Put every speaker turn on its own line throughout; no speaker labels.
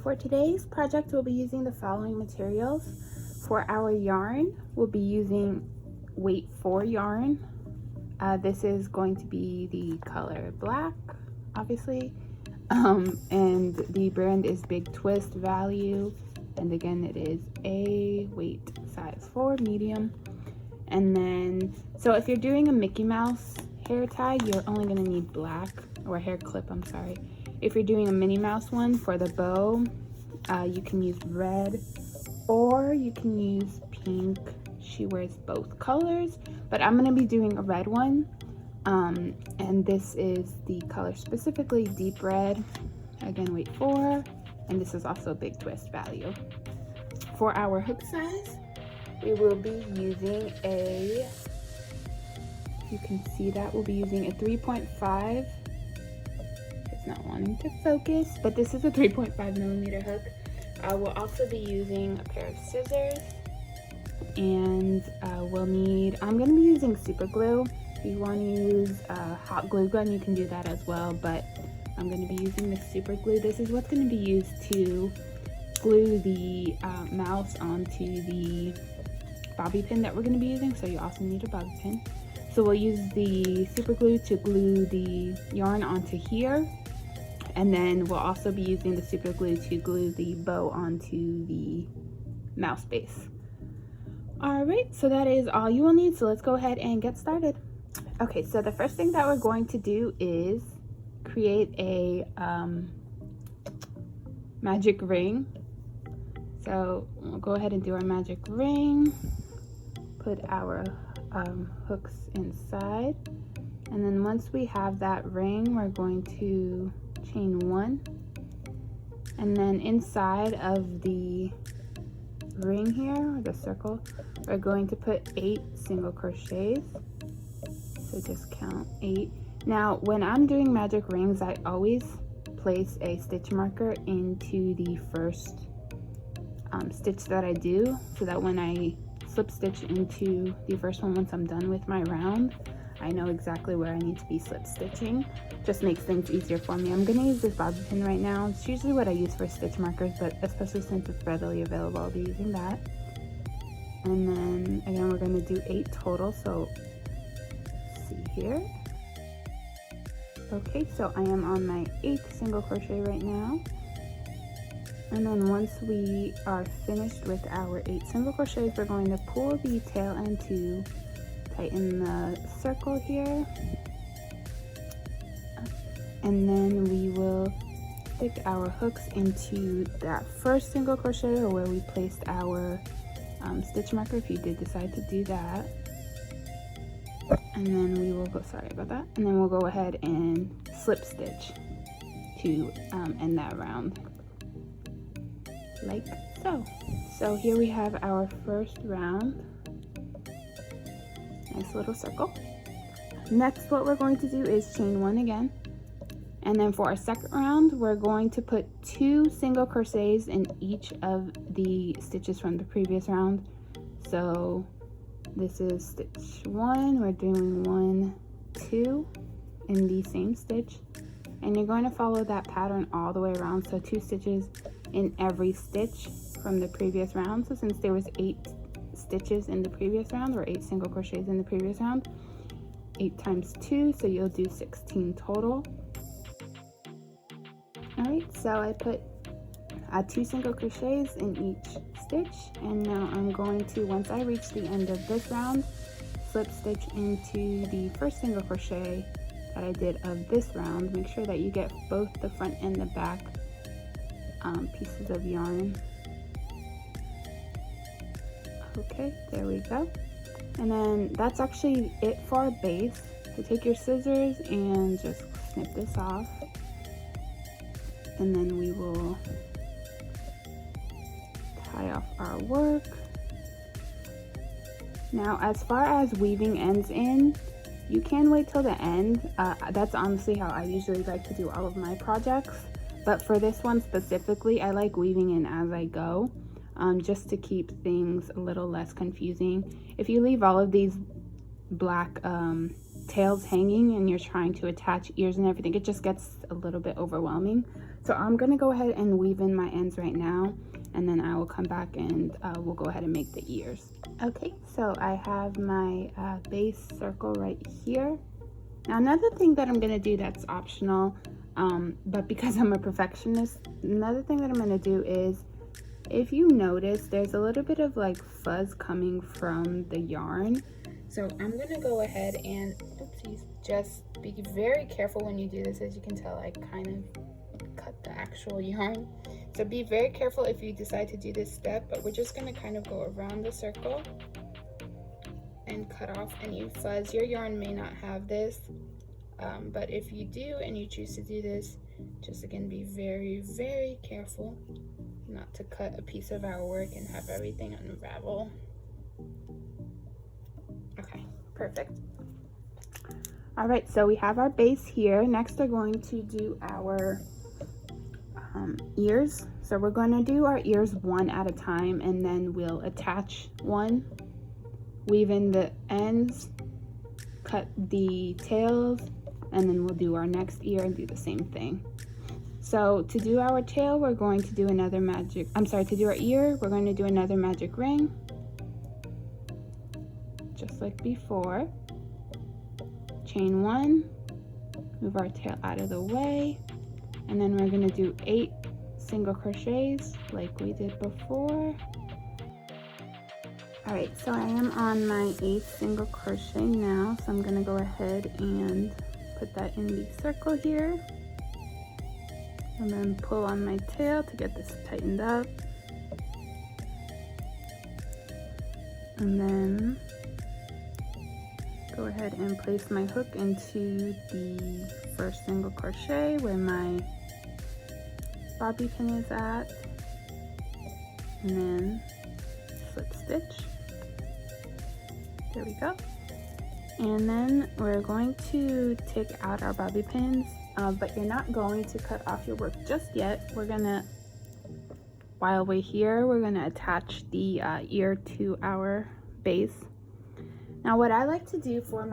for today's project, we'll be using the following materials. For our yarn, we'll be using weight 4 yarn. This is going to be the color black, obviously, and the brand is Big Twist Value, and again it is a weight size 4 medium. And then, so if you're doing a Mickey Mouse hair tie, you're only going to need black, or hair clip, I'm sorry. If you're doing a Minnie Mouse one for the bow, you can use red or you can use pink. She wears both colors, but I'm going to be doing a red one. And this is the color specifically deep red, again weight 4, and this is also Big Twist Value. For our hook size, we will be using a, you can see that we'll be using a 3.5. It's not wanting to focus, but this is a 3.5 millimeter hook. We'll also be using a pair of scissors, and we'll need, I'm going to be using super glue. If you want to use a hot glue gun, you can do that as well, but I'm going to be using the super glue. This is what's going to be used to glue the mouse onto the bobby pin that we're going to be using, so you also need a bobby pin. So we'll use the super glue to glue the yarn onto here, and then we'll also be using the super glue to glue the bow onto the mouse base. Alright, so that is all you will need, so let's go ahead and get started. Okay, so the first thing that we're going to do is create a magic ring. So we'll go ahead and do our magic ring, put our hooks inside, and then once we have that ring, we're going to chain 1, and then inside of the ring here, or the circle, we're going to put 8 single crochets. So just count 8. Now when I'm doing magic rings, I always place a stitch marker into the first stitch that I do, so that when I slip stitch into the first one, once I'm done with my round, I know exactly where I need to be slip stitching. Just makes things easier for me. I'm going to use this bobby pin right now. It's usually what I use for stitch markers, but especially since it's readily available, I'll be using that. And then again, we're going to do 8 total, so see here. Okay, so I am on my 8th single crochet right now. And then once we are finished with our 8 single crochets, we're going to pull the tail end to tighten the circle here. And then we will stick our hooks into that first single crochet, or where we placed our stitch marker, if you did decide to do that. And then we will go, sorry about that, and then we'll go ahead and slip stitch to end that round, like so. So here we have our first round. Nice little circle. Next, what we're going to do is chain 1 again, and then for our second round, we're going to put 2 single crochets in each of the stitches from the previous round. So this is stitch 1, we're doing 1, 2 in the same stitch, and you're going to follow that pattern all the way around, so 2 stitches in every stitch from the previous round. So since there was 8 stitches in the previous round, or 8 single crochets in the previous round, 8 times 2, so you'll do 16 total. Alright, so I put 2 single crochets in each stitch, and now I'm going to, once I reach the end of this round, slip stitch into the first single crochet that I did of this round. Make sure that you get both the front and the back pieces of yarn. Okay, there we go. And then that's actually it for our base. So take your scissors and just snip this off, and then we will tie off our work. Now as far as weaving ends in, you can wait till the end. That's honestly how I usually like to do all of my projects, but for this one specifically, I like weaving in as I go, just to keep things a little less confusing. If you leave all of these black tails hanging and you're trying to attach ears and everything, it just gets a little bit overwhelming. So I'm gonna go ahead and weave in my ends right now, and then I will come back and we'll go ahead and make the ears. Okay, so I have my base circle right here. Now another thing that I'm gonna do that's optional, but because I'm a perfectionist, another thing that I'm gonna do is, if you notice, there's a little bit of like fuzz coming from the yarn. So I'm gonna go ahead and, oopsies, just be very careful when you do this. As you can tell, I kind of cut the actual yarn. So be very careful if you decide to do this step, but we're just gonna kind of go around the circle and cut off any fuzz. Your yarn may not have this, but if you do and you choose to do this, just again be very, very careful not to cut a piece of our work and have everything unravel. Okay, perfect. All right, so we have our base here. Next we're going to do our ears. So we're going to do our ears one at a time, and then we'll attach one, weave in the ends, cut the tails, and then we'll do our next ear and do the same thing. So to do our tail, we're going to do another magic, to do our ear, we're going to do another magic ring, just like before. Chain one, move our tail out of the way, and then we're going to do 8 single crochets like we did before. All right, so I am on my 8th single crochet now, so I'm going to go ahead and put that in the circle here, and then pull on my tail to get this tightened up, and then go ahead and place my hook into the first single crochet where my bobby pin is at, and then slip stitch. There we go. And then we're going to take out our bobby pins, but you're not going to cut off your work just yet. We're gonna, while we're here, we're gonna attach the ear to our base. Now what I like to do for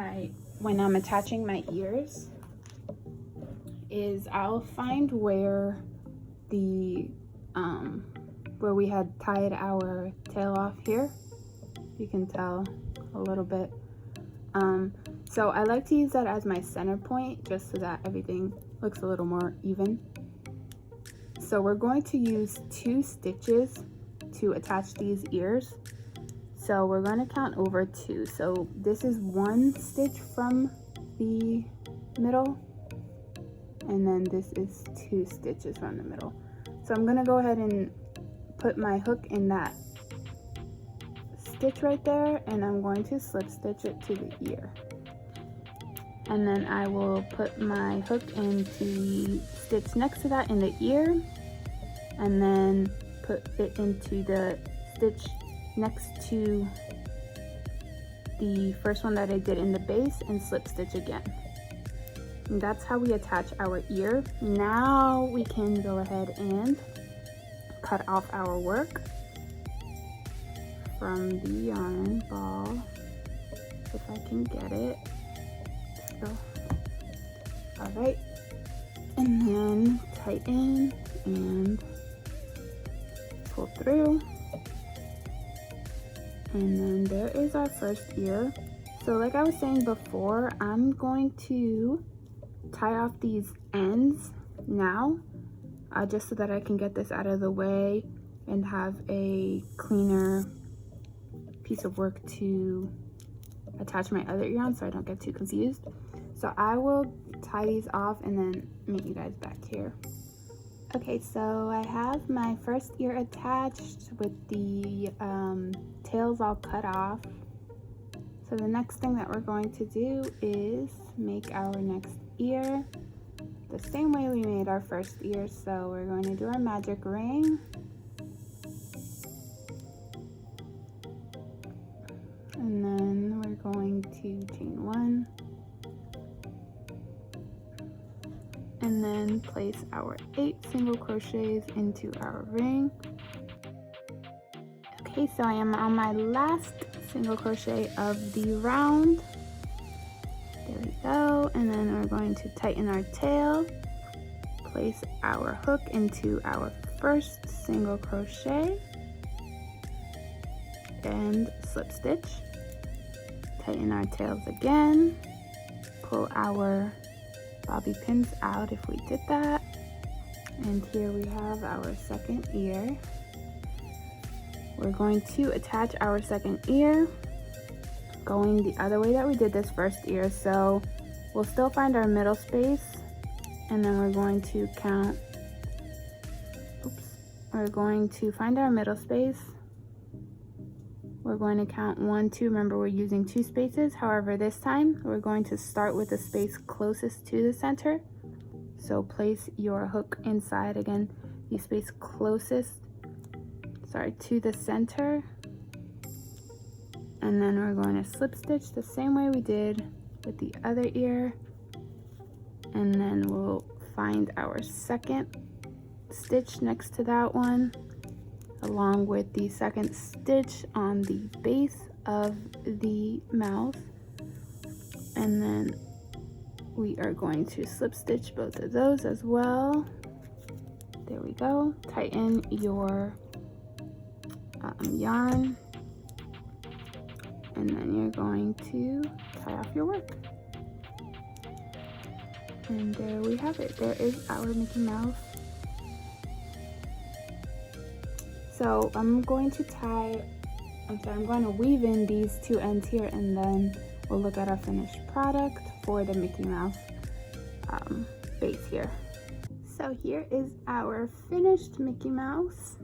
when I'm attaching my ears is I'll find where where we had tied our tail off here. You can tell a little bit. So I like to use that as my center point, just so that everything looks a little more even. So we're going to use 2 stitches to attach these ears. So we're going to count over 2. So this is 1 stitch from the middle, and then this is 2 stitches from the middle. So I'm going to go ahead and put my hook in that stitch right there, and I'm going to slip stitch it to the ear. And then I will put my hook into the stitch next to that in the ear, and then put it into the stitch next to the first one that I did in the base and slip stitch again. And that's how we attach our ear. Now we can go ahead and cut off our work from the yarn ball, if I can get it. So, all right, and then tighten and pull through, and then there is our first ear. So like I was saying before, I'm going to tie off these ends now, just so that I can get this out of the way and have a cleaner piece of work to attach my other ear on, so I don't get too confused. So I will tie these off and then meet you guys back here. Okay, so I have my first ear attached with the tails all cut off. So the next thing that we're going to do is make our next ear the same way we made our first ear. So we're going to do our magic ring, and then we're going to chain 1, and then place our 8 single crochets into our ring. Okay, so I am on my last single crochet of the round. There we go. And then we're going to tighten our tail, place our hook into our first single crochet and slip stitch. Tighten our tails again, pull our bobby pins out if we did that, and here we have our second ear. We're going to attach our second ear going the other way that we did this first ear, so we'll still find our middle space, and then we're going to count, we're going to find our middle space. We're going to count 1, 2. Remember, we're using 2 spaces. However, this time we're going to start with the space closest to the center. So place your hook inside again, the space closest, to the center. And then we're going to slip stitch the same way we did with the other ear. And then we'll find our second stitch next to that one, along with the second stitch on the base of the mouth, and then we are going to slip stitch both of those as well. There we go. Tighten your yarn, and then you're going to tie off your work. And there we have it. There is our Mickey Mouse. So I'm going to weave in these 2 ends here, and then we'll look at our finished product for the Mickey Mouse base here. So here is our finished Mickey Mouse.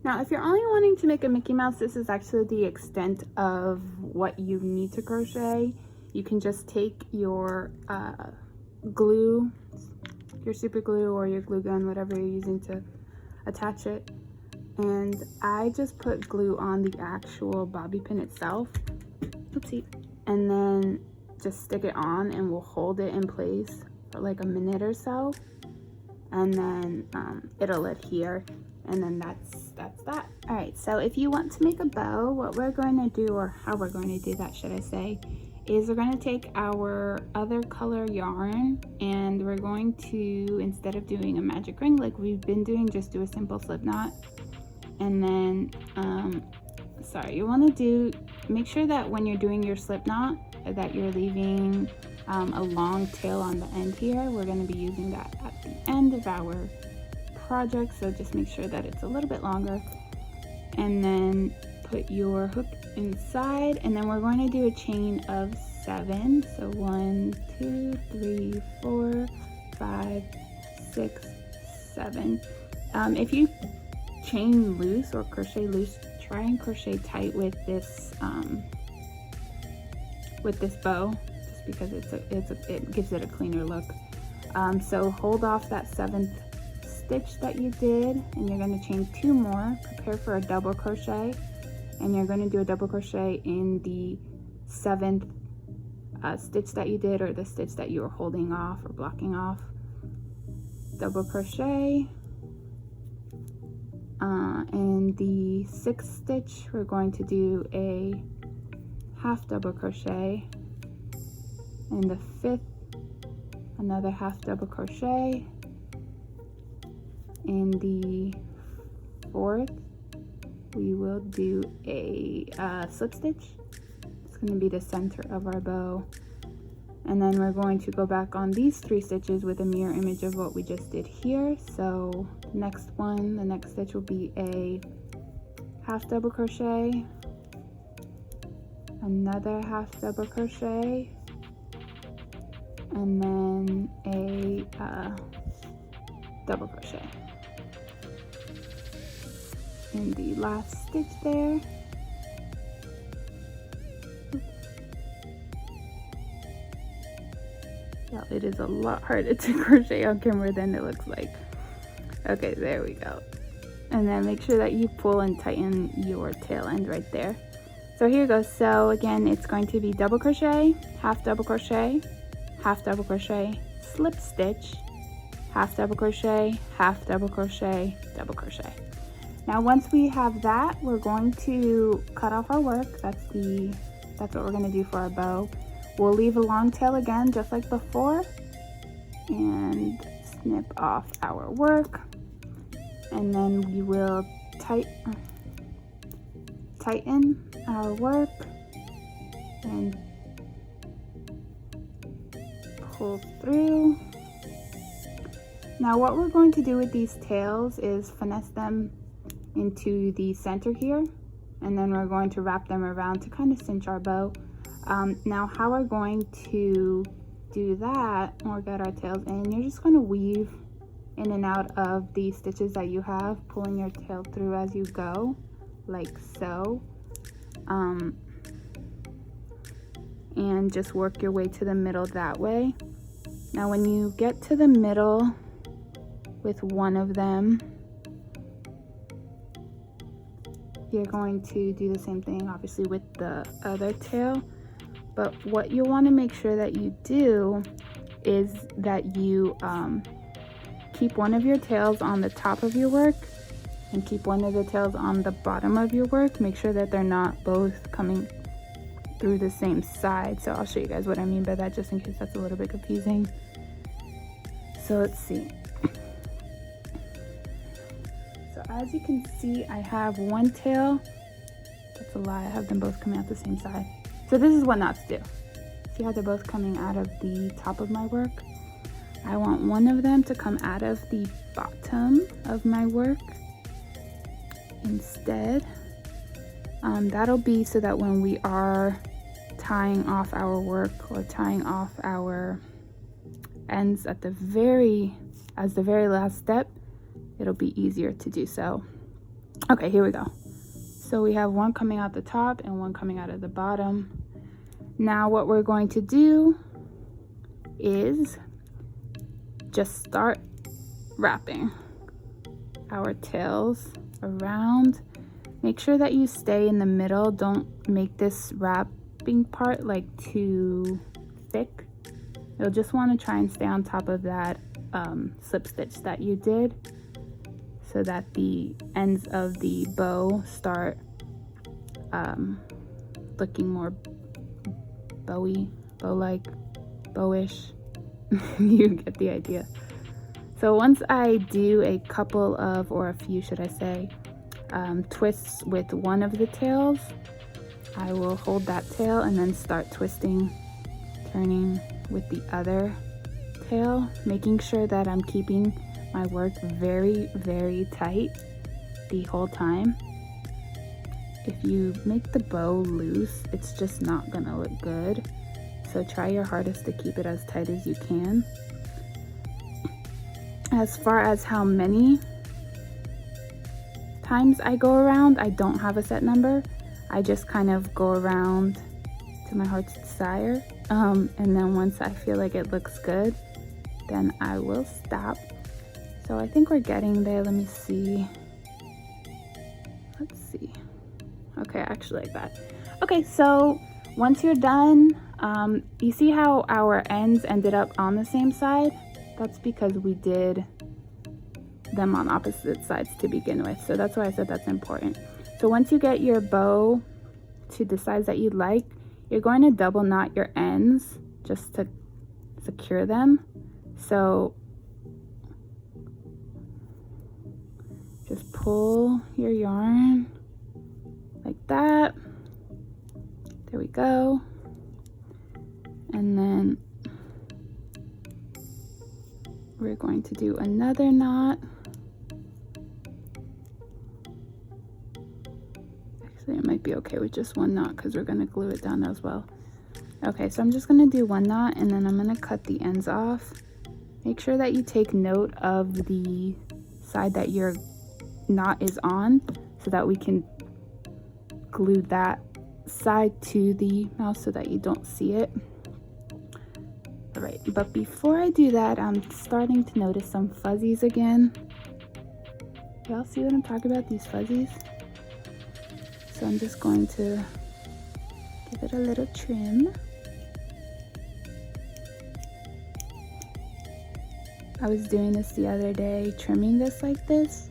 Now, if you're only wanting to make a Mickey Mouse, this is actually the extent of what you need to crochet. You can just take your glue, your super glue or your glue gun, whatever you're using to attach it. And I just put glue on the actual bobby pin itself. Oopsie. And then just stick it on, and we'll hold it in place for like a minute or so. And then it'll adhere. And then that's that. All right, so if you want to make a bow, what we're going to do, or how we're going to do that, should I say, is we're going to take our other color yarn, and we're going to, instead of doing a magic ring like we've been doing, just do a simple slip knot. And then you want to make sure that when you're doing your slip knot that you're leaving a long tail on the end here. We're going to be using that at the end of our project, so just make sure that it's a little bit longer. And then put your hook inside, and then we're going to do a chain of 7. So 1, 2, 3, 4, 5, 6, 7. If you chain loose or crochet loose, try and crochet tight with this bow, just because it gives it a cleaner look. So hold off that 7th stitch that you did, and you're going to chain 2 more. Prepare for a double crochet, and you're going to do a double crochet in the 7th stitch that you did, or the stitch that you were holding off or blocking off. Double crochet. In the 6th stitch, we're going to do a half double crochet. In the 5th, another half double crochet. In the 4th, we will do a slip stitch. It's going to be the center of our bow. And then we're going to go back on these 3 stitches with a mirror image of what we just did here. So the next stitch will be a half double crochet, another half double crochet, and then a double crochet in the last stitch there. Well, it is a lot harder to crochet on camera than it looks like. Okay, there we go. And then make sure that you pull and tighten your tail end right there. So here goes. So again, it's going to be double crochet, half double crochet, half double crochet, slip stitch, half double crochet, half double crochet, double crochet. Now once we have that, we're going to cut off our work. That's what we're going to do for our bow. We'll leave a long tail again, just like before, and snip off our work, and then we will tighten our work and pull through. Now what we're going to do with these tails is finesse them into the center here, and then we're going to wrap them around to kind of cinch our bow. Now how we're going to do that or get our tails in, you're just going to weave in and out of the stitches that you have, pulling your tail through as you go, like so, and just work your way to the middle that way. Now when you get to the middle with one of them, you're going to do the same thing obviously with the other tail, but what you want to make sure that you do is that you keep one of your tails on the top of your work and keep one of the tails on the bottom of your work. Make sure that they're not both coming through the same side. So I'll show you guys what I mean by that, just in case that's a little bit confusing. So let's see. So as you can see, I have one tail. That's a lie, I have them both coming out the same side. So this is what not to do. See how they're both coming out of the top of my work? I want one of them to come out of the bottom of my work instead. That'll be so that when we are tying off our work or tying off our ends at the very last step, it'll be easier to do so. Okay, here we go. So we have one coming out the top and one coming out of the bottom. Now what we're going to do is just start wrapping our tails around. Make sure that you stay in the middle. Don't make this wrapping part like too thick. You'll just want to try and stay on top of that slip stitch that you did, so that the ends of the bow start looking more bowy, bow-like, bowish. You get the idea. So once I do a couple of, or a few should I say, twists with one of the tails, I will hold that tail and then start twisting, turning with the other tail, making sure that I'm keeping my work very, very tight the whole time. If you make the bow loose, it's just not gonna look good. So try your hardest to keep it as tight as you can. As far as how many times I go around, I don't have a set number. I just kind of go around to my heart's desire. And then once I feel like it looks good, then I will stop. So I think we're getting there. Let me see. Let's see. Okay, I actually like that. Okay, so once you're done, you see how our ends ended up on the same side? That's because we did them on opposite sides to begin with. So that's why I said that's important. So once you get your bow to the size that you'd like, you're going to double knot your ends just to secure them. So just pull your yarn like that. There we go. And then we're going to do another knot. Actually, it might be okay with just one knot because we're going to glue it down as well. Okay, so I'm just going to do one knot and then I'm going to cut the ends off. Make sure that you take note of the side that your knot is on so that we can glue that side to the mouse so that you don't see it. All right, but before I do that, I'm starting to notice some fuzzies again. Y'all see what I'm talking about, these fuzzies? So I'm just going to give it a little trim. I was doing this the other day, trimming this like this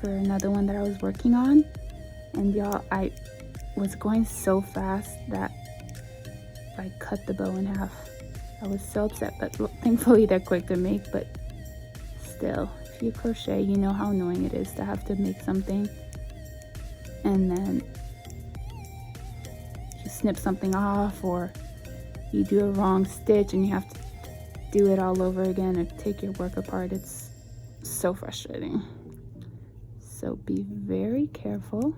for another one that I was working on. And y'all, I was going so fast that I cut the bow in half. I was so upset, but thankfully they're quick to make, but still. If you crochet, you know how annoying it is to have to make something and then you snip something off, or you do a wrong stitch and you have to do it all over again or take your work apart. It's so frustrating. So be very careful.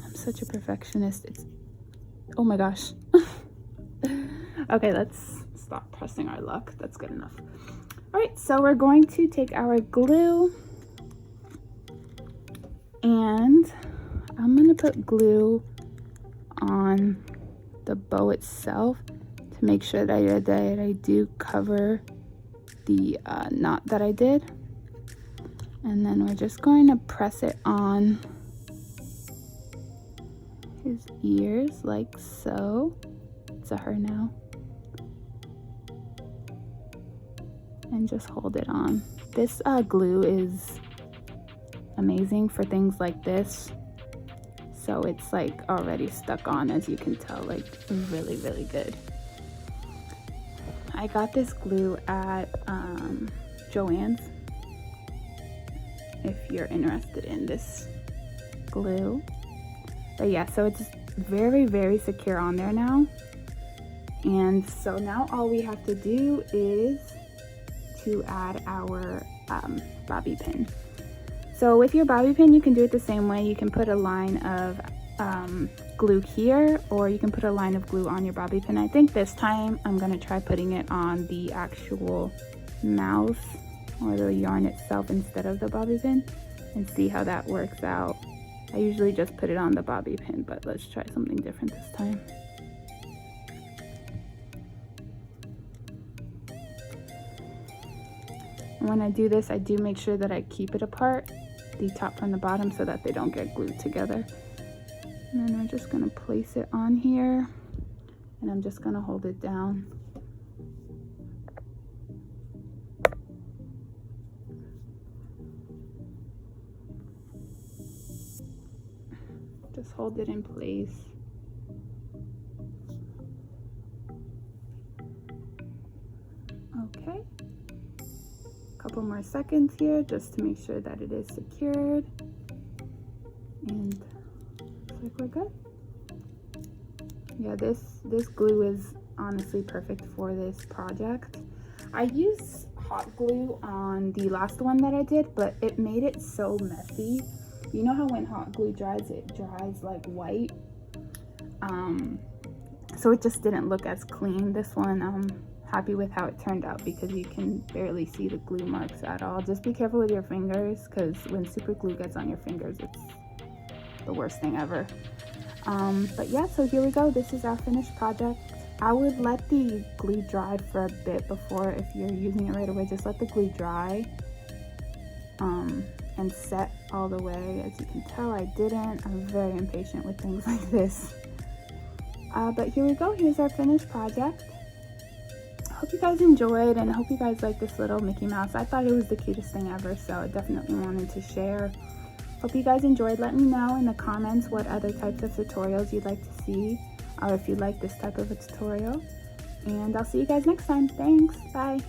I'm such a perfectionist. It's, oh my gosh. Okay, let's stop pressing our luck. That's good enough. All right, so we're going to take our glue and I'm gonna put glue on the bow itself to make sure that I do cover the knot that I did. And then we're just going to press it on his ears like so. It's a her now. And just hold it on. This glue is amazing for things like this. So it's like already stuck on, as you can tell, like really, really good. I got this glue at Joann's, if you're interested in this glue. But yeah, so it's very, very secure on there now. And so now all we have to do is to add our bobby pin. So with your bobby pin, you can do it the same way. You can put a line of glue here, or you can put a line of glue on your bobby pin. I think this time I'm gonna try putting it on the actual mouth or the yarn itself instead of the bobby pin and see how that works out. I usually just put it on the bobby pin, but let's try something different this time. When I do this, I do make sure that I keep it apart, the top from the bottom, so that they don't get glued together. And then we're just gonna place it on here, and I'm just gonna hold it down. Just hold it in place. Okay. Couple more seconds here just to make sure that it is secured, and looks like we're good. Yeah, this glue is honestly perfect for this project. I used hot glue on the last one that I did, but it made it so messy. You know how when hot glue dries, it dries like white, so it just didn't look as clean. This one, happy with how it turned out because you can barely see the glue marks at all. Just be careful with your fingers, because when super glue gets on your fingers, it's the worst thing ever. But yeah, so here we go. This is our finished project. I would let the glue dry for a bit before, if you're using it right away, just let the glue dry and set all the way. As you can tell, I didn't. I'm very impatient with things like this. But here we go. Here's our finished project. Hope you guys enjoyed, and I hope you guys like this little Mickey Mouse. I thought it was the cutest thing ever, so I definitely wanted to share. Hope you guys enjoyed. Let me know in the comments what other types of tutorials you'd like to see, or if you like this type of a tutorial. And I'll see you guys next time. Thanks. Bye.